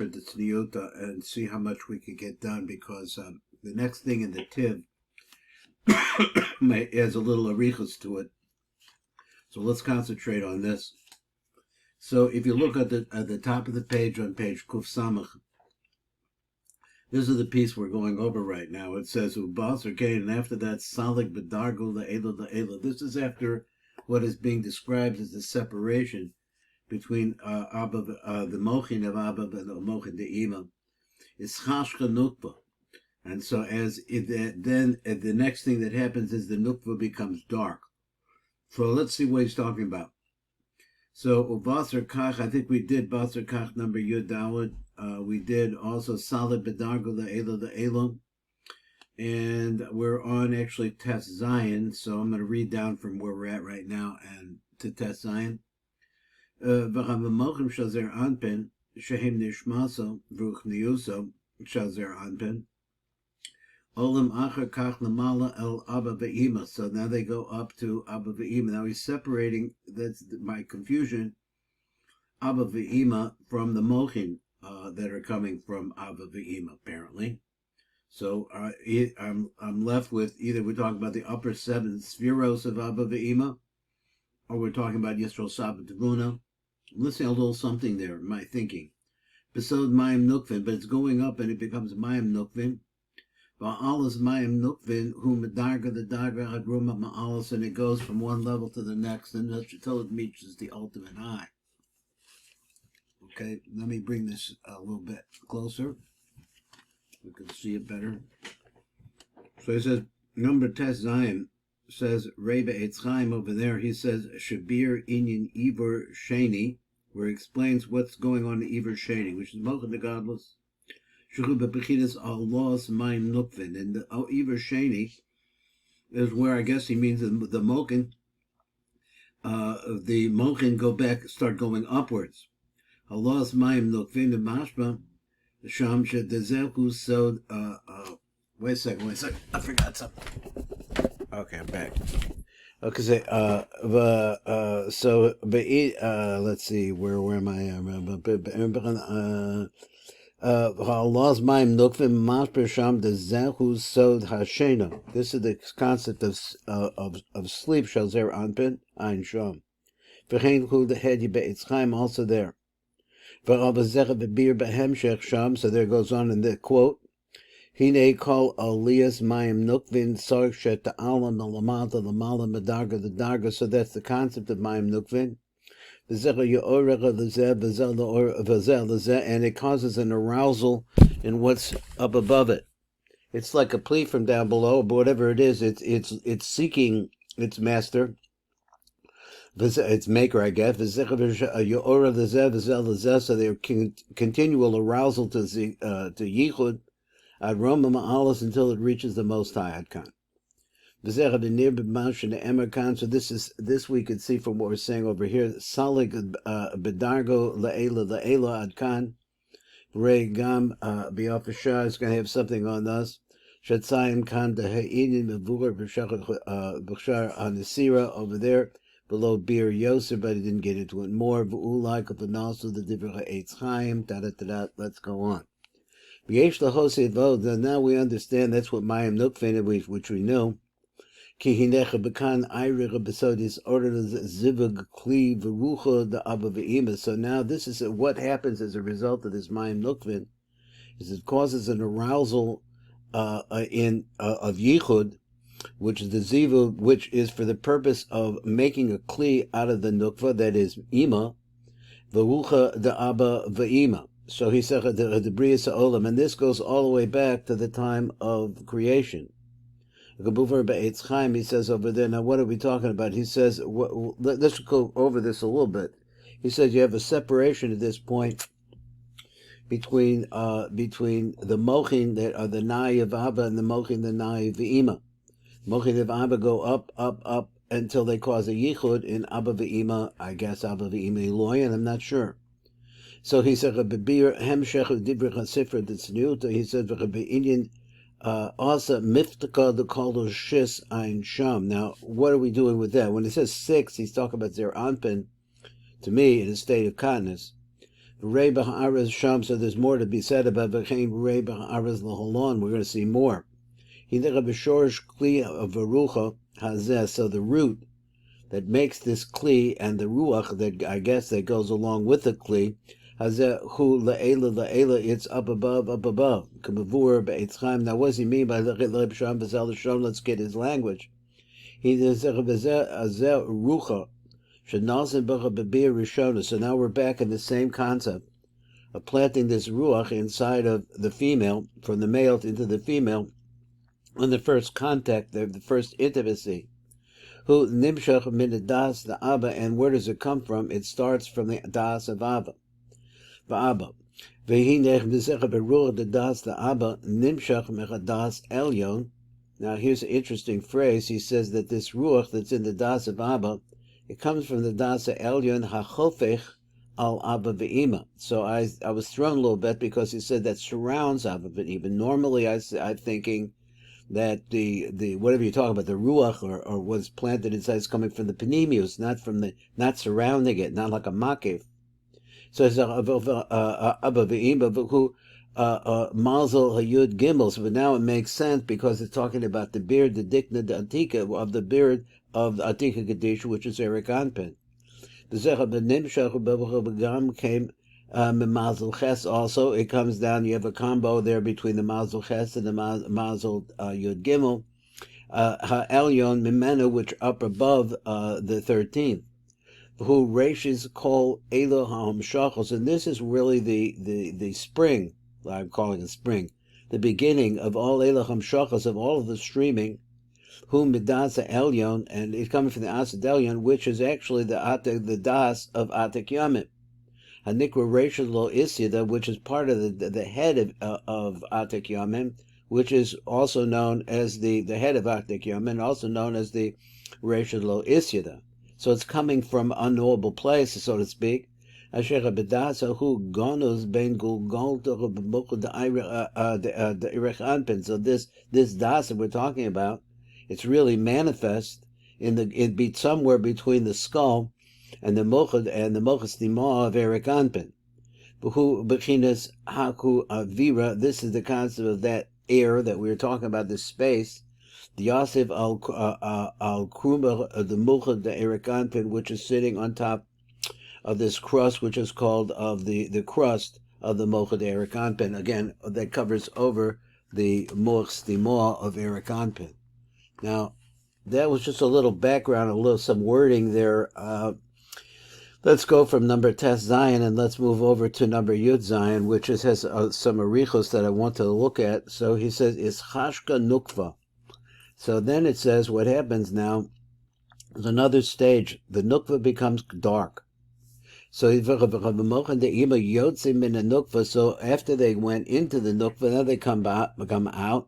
Sifra Tzniuta and see how much we could get done, because the next thing in the Tiv has a little arichas to it. So let's concentrate on this. So if you look at the top of the page on page Kuf Samach, this is the piece we're going over right now. It says Ubas or Cain, and after that Salig Bedargo the This is after what is being described as the separation between the mochin of Abba and the mochin de Ima. It's Chashka Nukba. And so then the next thing that happens is the Nukba becomes dark. So let's see what he's talking about. So Basar Kach, I think we did Basar Kach number Yud Dawud. We did also Salad Bedargo the Elo. And we're on actually Test Zion. So I'm going to read down from where we're at right now and to Test Zion. V'chavamochim shazer anpen shehem nishmaso v'uchniuso shazer anpen olam acher kach lamala el Abba ve'ima. So now they go up to Abba ve'ima. Now he's separating, that's my confusion, Abba ve'ima from the mochin that are coming from Abba ve'ima, apparently. So I'm left with either we're talking about the upper seven spheros of Abba ve'ima, or we're talking about Yisrael Sabbath Tavuna. I'm listening a little something there in my thinking. Besod Mayim Nukvin, but it's going up and it becomes Mayim Nukvin. Va'alas Mayim Nukvin, hu medarga the darga ad ruma ma'alas, and it goes from one level to the next, and until it reaches the ultimate high. Okay, let me bring this a little bit closer. We can see it better. So it says, number Test Zion says, Reba Eitz Chaim over there, he says, Shabir Inyan Ivor Sheni, where he explains what's going on in Ivor Sheni, which is Mochin the Godless. Shuchu Bebechinas Allah's Mayim Nukvin. And the Ivor Sheni is where I guess he means the Mochin. The Mochin go back, start going upwards. Allah's Mayim Nukvin and Mashba, Sham Shedezehu Sod. Wait a second. I forgot something. Okay, I'm back. Okay, so let's see, where am I? Allah's Mayim Nukvim Mashber Sham Dezehu Sod Hashena. This is the concept of sleep. Shalzer Anpin Ein Sham. V'chein Hu the Head Be'etz Chaim also there. V'Abazech Be'bir Behemshech Sham. So there goes on in the quote. Hine call Aliyas Mayim Nukvin Sark Shet Alam Lamata Lamala Medarga the Darga. So that's the concept of Mayim Nukvin. And it causes an arousal in what's up above it. It's like a plea from down below, but whatever it is, it's seeking its master, its maker, I guess. So their continual arousal to Yichud ad Roma Ma'alas until it reaches the Most High Adkan. So this we could see from what we're saying over here. Salig bedargo la'ela adkan. Rei gam biafashah is going to have something on us. Shatzayim kan deha'inin mevur b'shar hanesira over there below Bir Yosef, but he didn't get into it more. V'ulai kapanasu the divrei Eitz Chaim. Let's go on. V'yesh lahosei vod. Now we understand that's what Mayim Nukvin, which we know. So now this is what happens as a result of this Mayim Nukvin, is it causes an arousal of Yichud, which is the Zivu, which is for the purpose of making a Kli out of the Nukva, that is Ima, V'rucha the Abba V'ima. So he said the Bria Sa'olam, and this goes all the way back to the time of creation. He says over there, now what are we talking about? He says, let's go over this a little bit. He says you have a separation at this point between the mochin that are the nai of Abba and the mochin the nai of Ve'ima. Mochin of Abba go up until they cause a yichud in Abba Ve'ima, I guess Abba Ve'ima Eloi, and I'm not sure. So he said, he said, also miftika the called shis ein sham. Now, what are we doing with that? When it says 6, he's talking about their anpin, to me, in a state of kindness. Rei b'ha'aretz sham. So there's more to be said about v'chein rei b'ha'aretz l'holon. We're going to see more. Hinecha b'shorish kli of verucha hazeh. So the root that makes this kli and the ruach that I guess that goes along with the kli, hazeh hu la'ela, it's up above, K'mavur be'etz chaim. Now what does he mean by le'eb sham b'zel l'shon? Let's get his language. He says hazeh rucha shenalzim b'cha b'bir rishona. So now we're back in the same concept of planting this ruach inside of the female, from the male into the female, on the first contact, the first intimacy. Who nimshach min das the Abba, and where does it come from? It starts from the das of Abba. V'Abba. V'hinech b'zecha beruach the das the Abba nimshach mechadas elyon. Now here's an interesting phrase. He says that this ruach that's in the das of Abba, it comes from the das of elyon hachofech al Abba v'ima. So I was thrown a little bit because he said that surrounds Abba v'ima. Normally I'm thinking that the whatever you talk about, the ruach or what's planted inside is coming from the panemius, not surrounding it, not like a makiv. So it's abba v'imba who mazel hayud gimel. But now it makes sense because it's talking about the beard, the dikna, the atika of the beard of the atika kadisha, which is Eric Anpin. The zecha b'nimshach b'gam came. Mazel Ches also, it comes down, you have a combo there between the Mazel Ches and the Mazel Yud Gimel. Ha'elyon Mimenu, which are up above the 13th. Who Rashis call Elo HaHamshachos, and this is really the spring, I'm calling it spring, the beginning of all Elo HaHamshachos, of all of the streaming, who Midas Elyon, and it's coming from the Asad Elyon, which is actually the Das of Atik Yamim. Hanikra Reshel Lo Isyada, which is part of the head of Atik Yamim, which is also known as the head of Atik Yamim, also known as the Reshel Lo Isyada. So it's coming from unknowable places, so to speak. Asher Bedasa hu gonos ben gulgol to the Irech Anpin. So this das that we're talking about, it's really manifest it be somewhere between the skull and the mochad dima of Eric Anpin. Who bechinas haku avira. This is the concept of that air that we were talking about, this space. The Yosef al kruma, the mochad, the Eric Anpin, which is sitting on top of this crust, which is called of the crust of the mochad Eric Anpin. Again, that covers over the moch dima of Eric Anpin. Now, that was just a little background, some wording there. Let's go from number Tes Zion and let's move over to number Yud Zion, which has some arichos that I want to look at. So he says, is Chashka Nukva. So then it says what happens now is another stage. The Nukva becomes dark. So after they went into the Nukva, now they come out.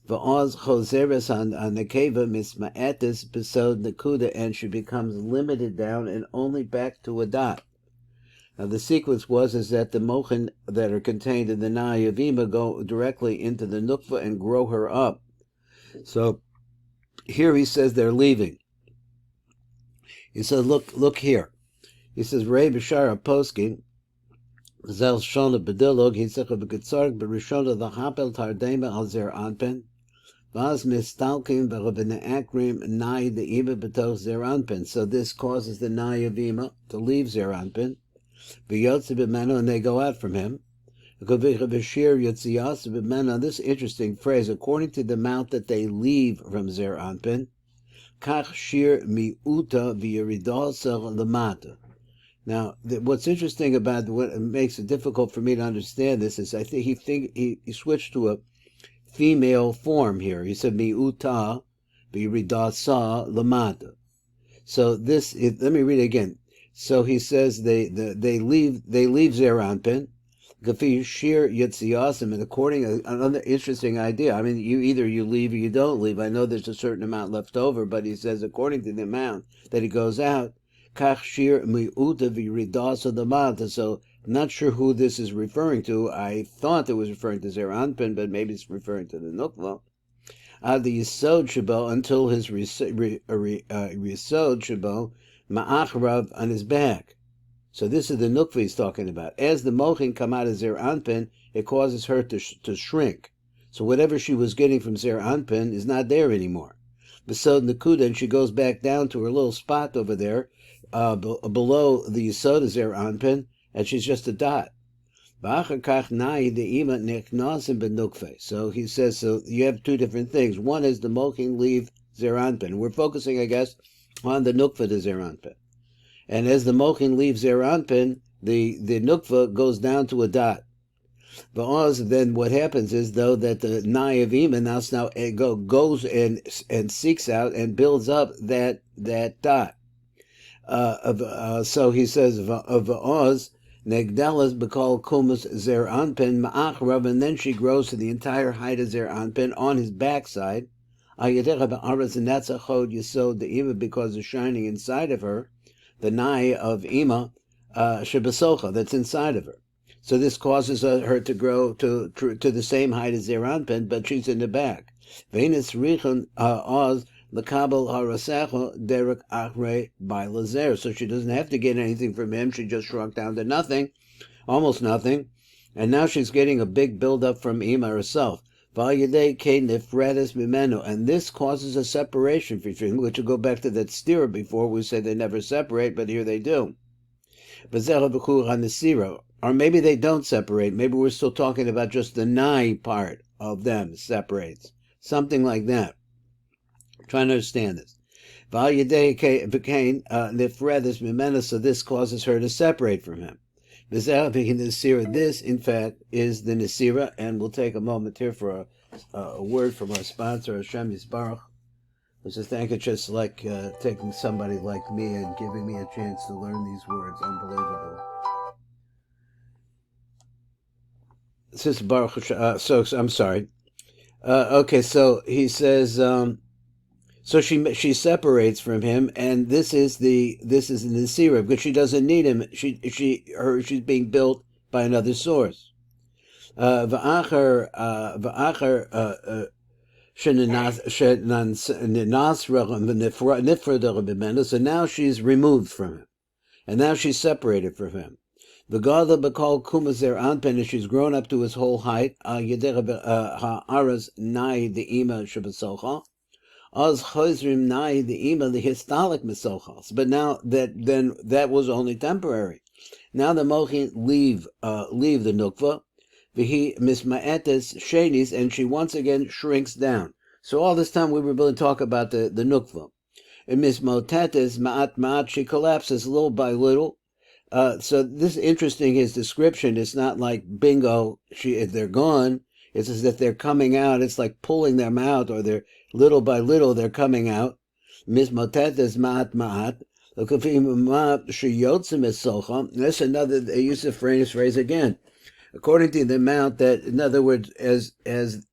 V'oz choseres on the keva misma'etis besod nekuda, and she becomes limited down and only back to a dot. Now the sequence is that the mochin that are contained in the na'yavima go directly into the nukva and grow her up. So here he says they're leaving. He says, look here. He says, Rei b'shara poskin zel shona bedilog hitzach b'kitzark b'rishona the hapel tardema al zer anpen. So this causes the Na'yavima to leave Zeranpin, and they go out from him. This interesting phrase, according to the amount that they leave from Zeranpin, now, what's interesting about what makes it difficult for me to understand this is I think he switched to a female form here. He said mi'uta v'yiridasa lamata. So let me read it again. So he says they leave Zeranpin, gafi shir yitziyasim, and according another interesting idea. I mean, either you leave or you don't leave. I know there's a certain amount left over, but he says according to the amount that he goes out, kach shir mi'uta v'yiridasa lamata. So I'm not sure who this is referring to. I thought it was referring to Zeranpin, but maybe it's referring to the Nukva. The yesod shabo, until his yesod shabo ma'achrav, on his back. So this is the nukva he's talking about. As the mochin come out of Zer Anpin, it causes her to shrink. So whatever she was getting from Zer Anpin is not there anymore. Besod Nakuda, and she goes back down to her little spot over there, below the yesod of Zer Anpin, and she's just a dot. So he says, so you have two different things. One is the mochin leave Zer Anpin. We're focusing, I guess, on the nukva to Zer Anpin. And as the mochin leaves Zer Anpin, the nukva goes down to a dot. Then what happens is, though, that the nai of Ima now goes and seeks out and builds up that dot. So he says, of Oz, Negdalas Bekal Kumus Zer Anpin Ma'achrav, and then she grows to the entire height of Zer Anpin on his backside. Ayadecha Ba'aras, and that's a chod yesod the Ima, because it's shining inside of her, the nai of Ima, Shebesocha, that's inside of her. So this causes her to grow to the same height as Zer Anpin, but she's in the back. Venus Richon Oz L'kabel harasecha derek achrei by lazer. So she doesn't have to get anything from him. She just shrunk down to nothing, almost nothing, and now she's getting a big buildup from Ima herself. And this causes a separation between, which will go back to that stira before. We said they never separate, but here they do. Or maybe they don't separate. Maybe we're still talking about just the nai part of them separates. Something like that. I'm trying to understand this. So this causes her to separate from him. This, in fact, is the Nesira, and we'll take a moment here for a word from our sponsor, Hashem Yisbarach, which is thank you, just like taking somebody like me and giving me a chance to learn these words. Unbelievable. Sister Baruch, so I'm sorry. Okay, so he says, so she separates from him, and this is the Nesira, because she doesn't need him. She's being built by another source. So now she's removed from him, and now she's separated from him. The Gadol B'Kol Kuma Zer Anpin, and she's grown up to his whole height. Ha'aras Nai the Ima Shebesocha. Az Chozrim Nai the Ima the Histolic Mesochas. But now that was only temporary. Now the Mochin leave the Nukva. V'hi Misma'etes Shadis, and she once again shrinks down. So all this time we were going to talk about the Nukva. And Mismotetes Ma'at Ma'at, she collapses little by little. So this is interesting, his description. It's not like bingo, if they're gone. It's as if they're coming out. It's like pulling them out, or they're little by little they're coming out. Mismotetes ma'at ma'at. That's another, they use the phrase again. According to the amount that, in other words, as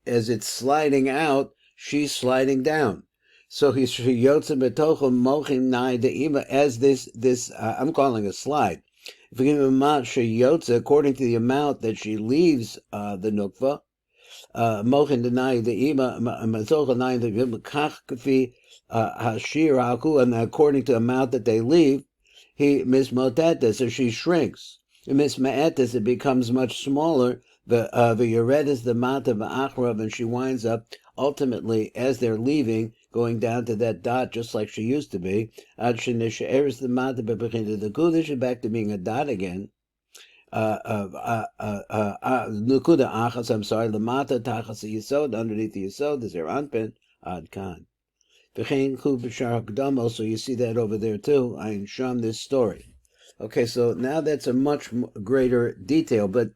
it's sliding out, she's sliding down. So he's as this I'm calling a slide. According to the amount that she leaves the nukva, mochin denai the ima mazocha nai the kach kafi hashir haku, and according to the amount that they leave, he mismotetes, so she shrinks. Mismaetes, it becomes much smaller. The yored is the mata v'achrav, and she winds up ultimately as they're leaving, going down to that dot just like she used to be. Ad shenisher is the mata b'bechin the kudish, back to being a dot again. Nukuda achas, I'm sorry, the mata tachas yesod, underneath the yesod is their anpin ad kan. V'chein ku b'shar hakdamo, so you see that over there too. I sham this story. Okay, so now that's a much greater detail, but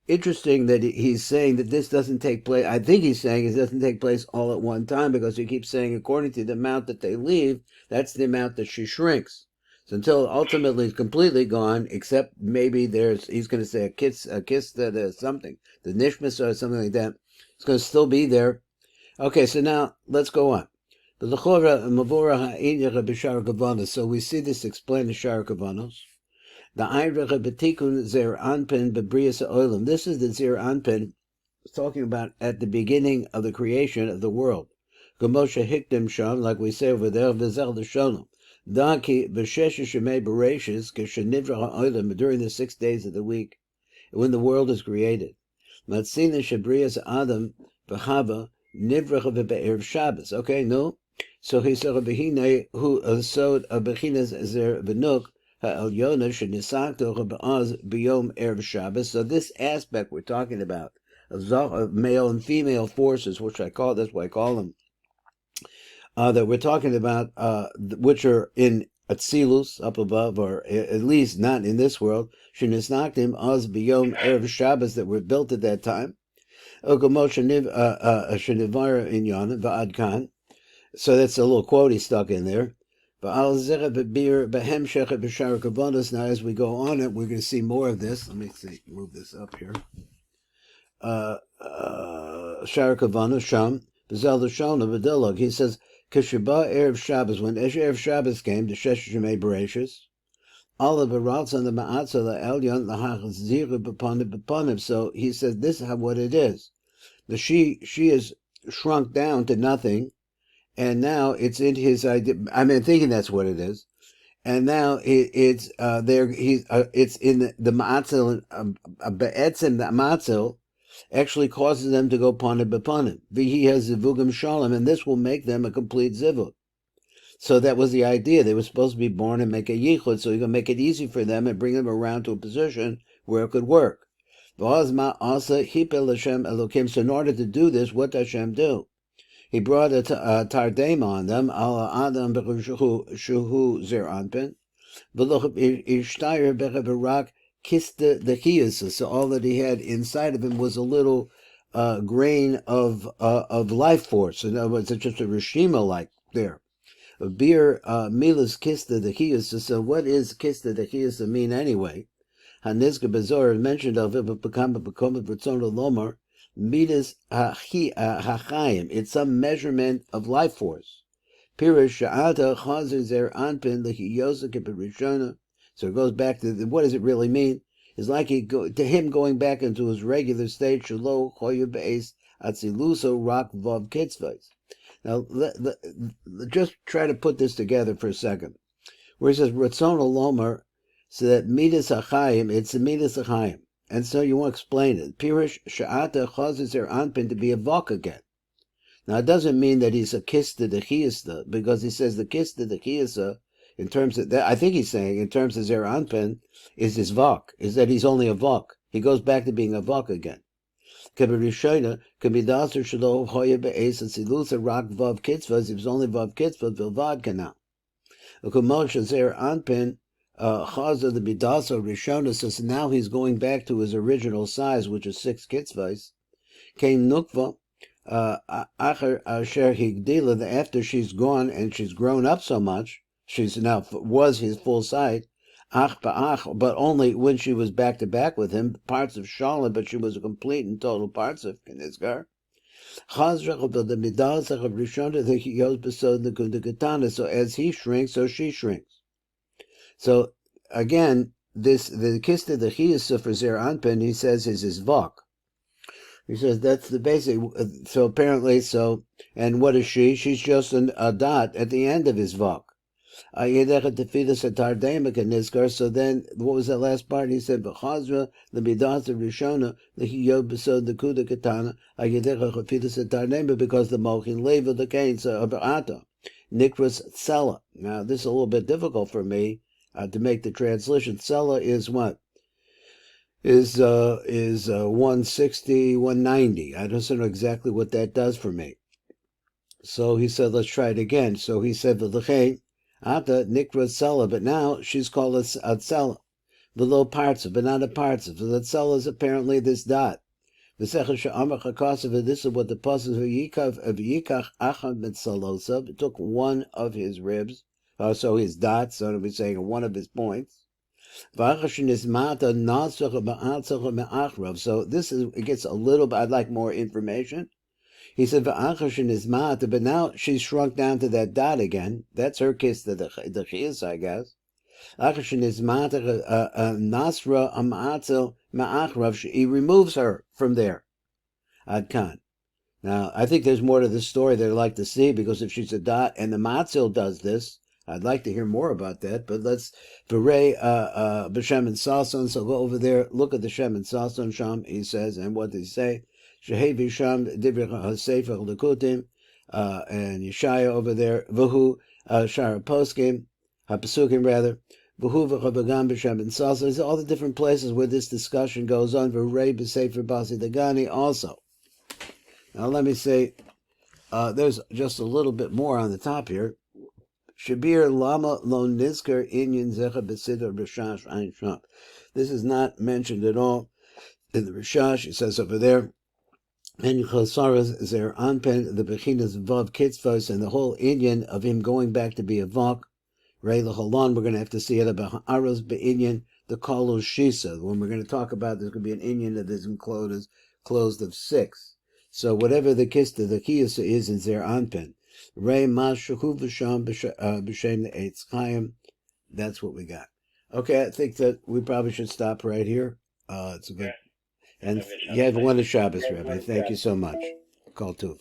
interesting that he's saying that this doesn't take place. I think he's saying it doesn't take place all at one time, because he keeps saying according to the amount that they leave, that's the amount that she shrinks. So until ultimately it's completely gone, except maybe he's going to say a kiss that there's something, the nishmas or something like that. It's going to still be there. Okay, so now let's go on. So we see this explained in Shar Kavanos. The Eirach Betikun Zer Anpin Bebrias Oilam. This is the Zer Anpin talking about at the beginning of the creation of the world. Gamosha Hikdim Sham, like we say over there, Vizel the Shalom. Donkey b'shesh shemei bereshis keshenivra ha'olam during the 6 days of the week, when the world is created. Matzina shebrias Adam v'Chava nivracha v'be'erev Shabbos. Okay, no. So he said, "Behine hu yesod bechinas zer v'nuk ha'elyona shenisakto ba'az b'yom erev Shabbos." So this aspect we're talking about of male and female forces, that's what I call them, that we're talking about, which are in Atzilus up above, or at least not in this world. Shenisnaktim az b'yom erev Shabbos, that were built at that time. So that's a little quote he stuck in there. Now, as we go on it, we're going to see more of this. Let me move this up here. Shar Kavana Sham, Bezel Shona Vidilog. He says, Kishaba Erev Shabbos, when Erev Shabbos came, the Shesh Shemei Bereshis, Allah Barats on the Ma'atza, the Elyon, the Hachazir, Beponim. So he says, this is what it is. She is shrunk down to nothing, and now it's in his idea. I mean, thinking that's what it is, and now it's there. It's in the ma'atzil. Be'etzim, the ma'atzil actually causes them to go panim bepanim. He has zivugim shalom, and this will make them a complete zivug. So that was the idea. They were supposed to be born and make a yichud, so you're going to make it easy for them and bring them around to a position where it could work. So in order to do this, what does Hashem do? He brought a tardem on them, ala adam shuhu zer anpin, kista the chiyus. So all that he had inside of him was a little grain of life force. In other words, it's just a rishima like there. A beer milas kista the chiyus. So what is kista the chiyus mean anyway? Hanizka Bezor is mentioned of it, but become lomar midas hachayim. It's some measurement of life force. Pirish sha'ata chazer zer anpin lehiyosa kipirishona. So it goes back to what does it really mean? It's like to him going back into his regular state. Shelo choyu be'es atziluso rak vav kitzvais. Now just try to put this together for a second. Where he says ratzon lomar. So that midas hachayim, it's a midas hachayim. And so you want to explain it. Pirish sha'ata chazes their anpin to be a vok again. Now it doesn't mean that he's a kista de chiyasta, because he says the kista de chiyasta, in terms of that, I think he's saying in terms of zer anpin, is his vok, is that he's only a vok. He goes back to being a vok again. Kabirishayna, kamidaser shalo hoya be'es atzilusa rak vav kitzvahs, if it's only vav kitzvahs, vilvad kana. Ukumosha zer anpin, Chaza the Bidasa Rishona says now he's going back to his original size, which is 6 kitzvahs. Came Nukva Acher Asher Higdila, after she's gone and she's grown up so much, she's now was his full size. Ach ba'ach, but only when she was back to back with him, parts of Shalom, but she was a complete and total parts of Kinizgar. Chazrach of the Bidasa of Rishona, the Yos Besod the Kundagatana. So as he shrinks, so she shrinks. So again, the kista the chiyusa for zer anpin, he says is his vok. He says that's the basic. So apparently, and what is she? She's just a dot at the end of his vok. So then, what was that last part? He said, "B'chazra the midas of Rishona the hiyod besod the kuda katana ayedecha chafidus atardema," because the mochin leva the kain so abata nikras tsela. Now this is a little bit difficult for me. To make the translation, Tsela is what? Is 160, 190. I don't know exactly what that does for me. So he said, let's try it again. So he said, V'lechein, Ata Nikra Tsela, but now she's called a Tsela. Below parts of, but not a parts of. So the Tsela is apparently this dot. This is what the pasuk of Yikach Achad Mitzalosa. It took one of his ribs. So his dots, so we're saying one of his points. So this is, it gets a little bit, I'd like more information. He said, but now she's shrunk down to that dot again. That's her kiss to the chiyas, I guess. He removes her from there. Adkan. Now, I think there's more to this story that I'd like to see, because if she's a dot and the matzil does this, I'd like to hear more about that, but let's B'rei B'Shem and Sason. So go over there, look at the Shem and Sason Sham. He says, and what does he say? Shehevi Sham Divrei HaSefer Lekutim and Yeshaya over there. V'hu Shara Poskim HaPesukim rather. V'hu v'Chavagam B'Shem and Sason. These are all the different places where this discussion goes on. V'rei B'Sefer Basi Dagani also. Now let me say, there's just a little bit more on the top here. Shabir Lama Lo Nizker Inyan Zecha B'Sidr Rishash Ein Sham. This is not mentioned at all in the Rishash. It says over there, and Chosaras Zer Anpen, the Bechinas Vav Kitzvos, and the whole Inyan of him going back to be a Vok. Ray Lahalon, we're going to have to see it about Aros Be'inyan, the Kalos Shisa. When we're going to talk about, there's going to be an Inyan that is closed of 6. So whatever the kista, the kiyasa is in Zer Anpen. Ray Mashahu V'Sham B'Shem the Eitz Chaim. That's what we got. Okay, I think that we probably should stop right here. It's a good. And you have one of Shabbos, Rabbi. Thank you so much. Kol Tuv.